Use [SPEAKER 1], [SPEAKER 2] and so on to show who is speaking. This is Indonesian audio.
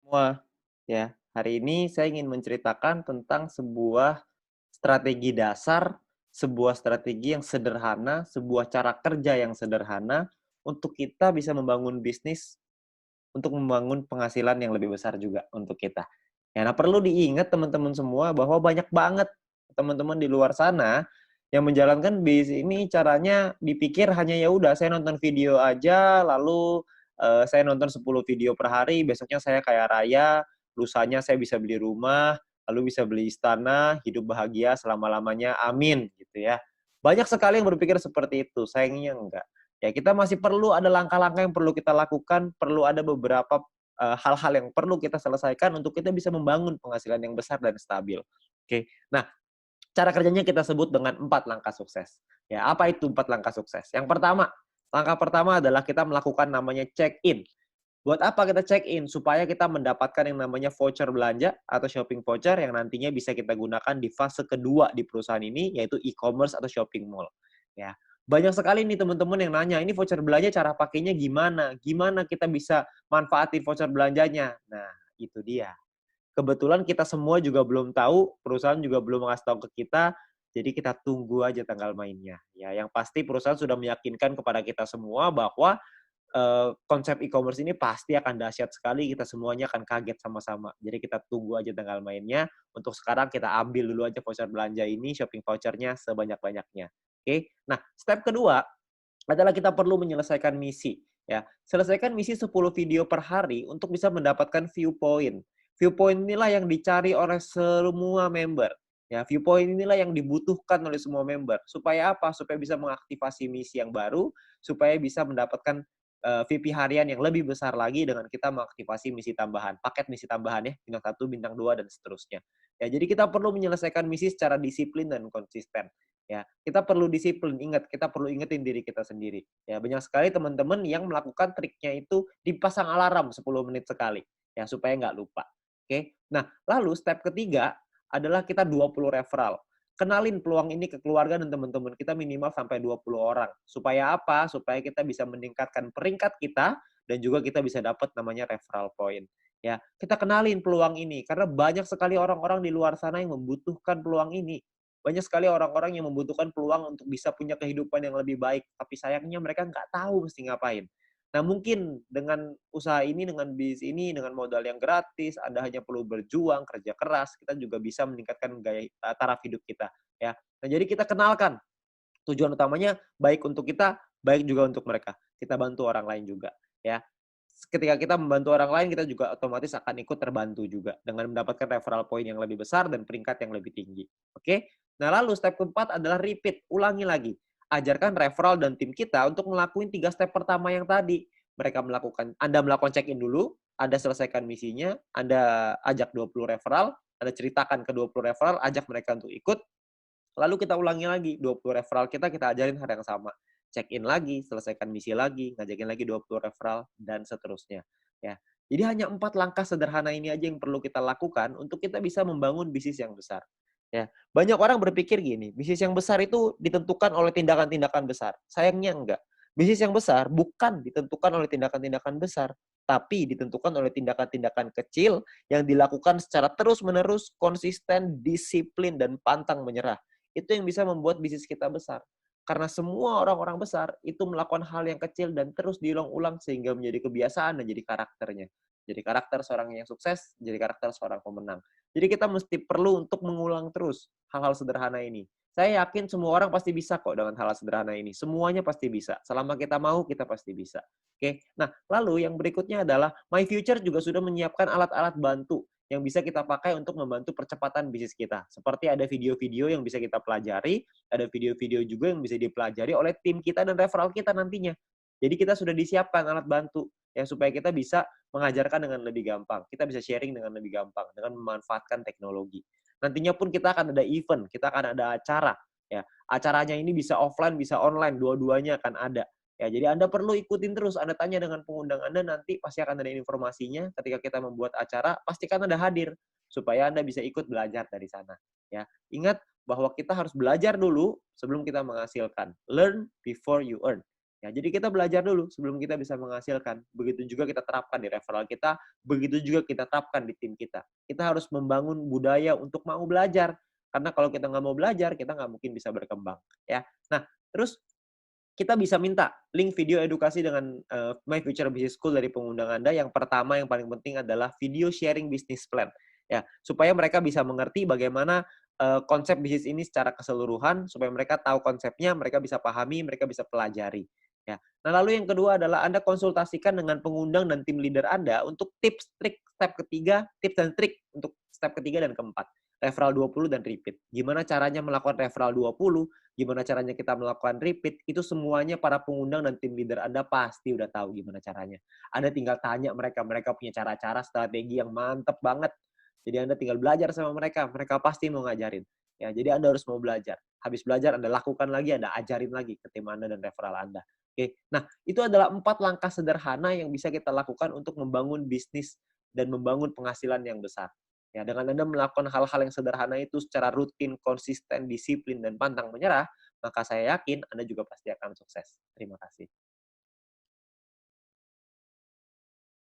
[SPEAKER 1] Semua, ya. Hari ini saya ingin menceritakan tentang sebuah strategi dasar, sebuah strategi yang sederhana, sebuah cara kerja yang sederhana untuk kita bisa membangun bisnis, untuk membangun penghasilan yang lebih besar juga untuk kita. Ya, nah perlu diingat teman-teman semua bahwa banyak banget teman-teman di luar sana yang menjalankan bisnis ini caranya dipikir hanya ya udah saya nonton video aja lalu saya nonton 10 video per hari, besoknya saya kaya raya, lusanya saya bisa beli rumah, lalu bisa beli istana, hidup bahagia selama-lamanya, amin gitu ya. Banyak sekali yang berpikir seperti itu, sayangnya enggak. Ya, kita masih perlu ada langkah-langkah yang perlu kita lakukan, perlu ada beberapa hal-hal yang perlu kita selesaikan untuk kita bisa membangun penghasilan yang besar dan stabil. Oke. Nah, cara kerjanya kita sebut dengan 4 langkah sukses. Ya, apa itu 4 langkah sukses? Yang pertama, langkah pertama adalah kita melakukan namanya check-in. Buat apa kita check-in? Supaya kita mendapatkan yang namanya voucher belanja atau shopping voucher yang nantinya bisa kita gunakan di fase kedua di perusahaan ini, yaitu e-commerce atau shopping mall. Ya, banyak sekali nih teman-teman yang nanya, ini voucher belanja cara pakainya gimana? Gimana kita bisa manfaatin voucher belanjanya? Nah, itu dia. Kebetulan kita semua juga belum tahu, perusahaan juga belum ngasih tahu ke kita, jadi kita tunggu aja tanggal mainnya. Ya, yang pasti perusahaan sudah meyakinkan kepada kita semua bahwa konsep e-commerce ini pasti akan dahsyat sekali, kita semuanya akan kaget sama-sama. Jadi kita tunggu aja tanggal mainnya, untuk sekarang kita ambil dulu aja voucher belanja ini, shopping vouchernya sebanyak-banyaknya. Oke, nah step kedua adalah kita perlu menyelesaikan misi. Ya, selesaikan misi 10 video per hari untuk bisa mendapatkan viewpoint. Viewpoint inilah yang dicari oleh semua member. Ya, viewpoint inilah yang dibutuhkan oleh semua member. Supaya apa? Supaya bisa mengaktifasi misi yang baru, supaya bisa mendapatkan VP harian yang lebih besar lagi dengan kita mengaktifasi misi tambahan, paket misi tambahan ya, bintang 1, bintang 2 dan seterusnya. Ya, jadi kita perlu menyelesaikan misi secara disiplin dan konsisten. Ya, kita perlu disiplin, ingat, kita perlu ingetin diri kita sendiri. Ya, banyak sekali teman-teman yang melakukan triknya itu dipasang alarm 10 menit sekali, ya, supaya nggak lupa. Oke. Nah, lalu step ketiga adalah kita 20 referral. Kenalin peluang ini ke keluarga dan teman-teman kita minimal sampai 20 orang. Supaya apa? Supaya kita bisa meningkatkan peringkat kita dan juga kita bisa dapat namanya referral point. Ya, kita kenalin peluang ini karena banyak sekali orang-orang di luar sana yang membutuhkan peluang ini. Banyak sekali orang-orang yang membutuhkan peluang untuk bisa punya kehidupan yang lebih baik, tapi sayangnya mereka nggak tahu mesti ngapain. Nah, mungkin dengan usaha ini, dengan bisnis ini, dengan modal yang gratis, Anda hanya perlu berjuang, kerja keras, kita juga bisa meningkatkan taraf hidup kita, ya. Nah, jadi kita kenalkan tujuan utamanya baik untuk kita, baik juga untuk mereka. Kita bantu orang lain juga, ya. Ketika kita membantu orang lain, kita juga otomatis akan ikut terbantu juga dengan mendapatkan referral point yang lebih besar dan peringkat yang lebih tinggi. Oke? Nah, lalu step keempat adalah repeat, ulangi lagi. Ajarkan referral dan tim kita untuk ngelakuin 3 step pertama yang tadi. Anda melakukan check-in dulu, Anda selesaikan misinya, Anda ajak 20 referral, Anda ceritakan ke 20 referral, ajak mereka untuk ikut, lalu kita ulangi lagi, 20 referral kita ajarin hal yang sama. Check-in lagi, selesaikan misi lagi, ngajakin lagi 20 referral, dan seterusnya. Ya. Jadi hanya 4 langkah sederhana ini aja yang perlu kita lakukan untuk kita bisa membangun bisnis yang besar. Ya. Banyak orang berpikir gini, bisnis yang besar itu ditentukan oleh tindakan-tindakan besar. Sayangnya enggak. Bisnis yang besar bukan ditentukan oleh tindakan-tindakan besar, tapi ditentukan oleh tindakan-tindakan kecil yang dilakukan secara terus-menerus, konsisten, disiplin, dan pantang menyerah. Itu yang bisa membuat bisnis kita besar. Karena semua orang-orang besar itu melakukan hal yang kecil dan terus diulang-ulang sehingga menjadi kebiasaan dan jadi karakternya. Jadi karakter seorang yang sukses, jadi karakter seorang pemenang. Jadi kita mesti perlu untuk mengulang terus hal-hal sederhana ini. Saya yakin semua orang pasti bisa kok dengan hal-hal sederhana ini. Semuanya pasti bisa. Selama kita mau, kita pasti bisa. Oke. Nah, lalu yang berikutnya adalah My Future juga sudah menyiapkan alat-alat bantu yang bisa kita pakai untuk membantu percepatan bisnis kita. Seperti ada video-video yang bisa kita pelajari, ada video-video juga yang bisa dipelajari oleh tim kita dan referral kita nantinya. Jadi kita sudah disiapkan alat bantu ya supaya kita bisa mengajarkan dengan lebih gampang. Kita bisa sharing dengan lebih gampang dengan memanfaatkan teknologi. Nantinya pun kita akan ada event, kita akan ada acara ya. Acaranya ini bisa offline, bisa online, dua-duanya akan ada. Ya, jadi Anda perlu ikutin terus, Anda tanya dengan pengundang Anda, nanti pasti akan ada informasinya ketika kita membuat acara, pastikan Anda hadir supaya Anda bisa ikut belajar dari sana. Ya, ingat bahwa kita harus belajar dulu sebelum kita menghasilkan. Learn before you earn. Ya, jadi kita belajar dulu sebelum kita bisa menghasilkan. Begitu juga kita terapkan di referral kita, begitu juga kita terapkan di tim kita. Kita harus membangun budaya untuk mau belajar. Karena kalau kita nggak mau belajar, kita nggak mungkin bisa berkembang. Ya. Nah, terus kita bisa minta link video edukasi dengan My Future Business School dari pengundang Anda. Yang pertama, yang paling penting adalah video sharing business plan. Ya, supaya mereka bisa mengerti bagaimana konsep bisnis ini secara keseluruhan, supaya mereka tahu konsepnya, mereka bisa pahami, mereka bisa pelajari. Ya. Nah, lalu yang kedua adalah Anda konsultasikan dengan pengundang dan tim leader Anda untuk tips, trik, step ketiga, tips dan trik untuk step ketiga dan keempat. Referral 20 dan repeat. Gimana caranya melakukan referral 20, gimana caranya kita melakukan repeat, itu semuanya para pengundang dan tim leader Anda pasti udah tahu gimana caranya. Anda tinggal tanya mereka, mereka punya cara-cara strategi yang mantep banget. Jadi Anda tinggal belajar sama mereka, mereka pasti mau ngajarin. Ya, jadi Anda harus mau belajar. Habis belajar Anda lakukan lagi, Anda ajarin lagi ke tim Anda dan referral Anda. Oke. Nah, itu adalah 4 langkah sederhana yang bisa kita lakukan untuk membangun bisnis dan membangun penghasilan yang besar. Ya, dengan Anda melakukan hal-hal yang sederhana itu secara rutin, konsisten, disiplin, dan pantang menyerah, maka saya yakin Anda juga pasti akan sukses. Terima kasih.